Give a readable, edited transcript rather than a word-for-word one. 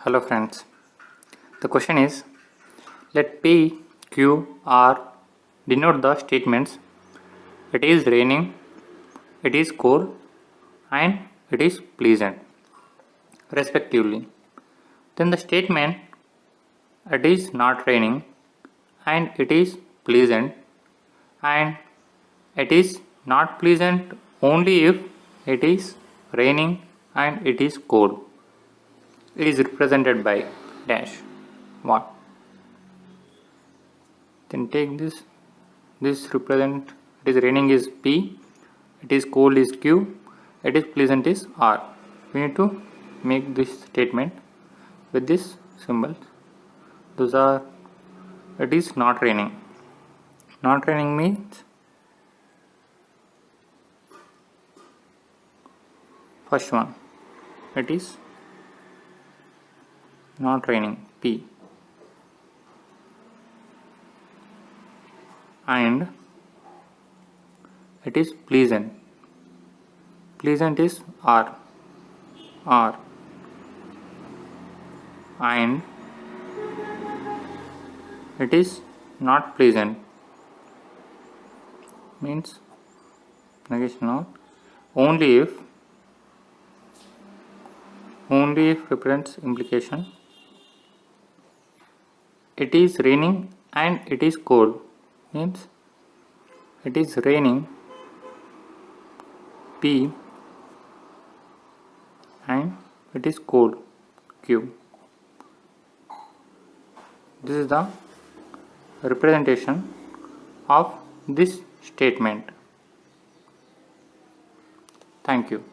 Hello friends. The question is, let P, Q, R denote the statements it is raining, it is cold and it is pleasant respectively. Then the statement it is not raining and it is pleasant and it is not pleasant only if it is raining and it is cold is represented by dash what. Then take this represent it is raining is P, it is cold is Q, it is pleasant is R. We need to make this statement with this symbol. Those are it is not raining. Not raining means first one it is not raining P and it is pleasant. Pleasant is R and it is not pleasant means negation of only if represents implication. It is raining and it is cold means it is raining P and it is cold Q. This is the representation of this statement. Thank you.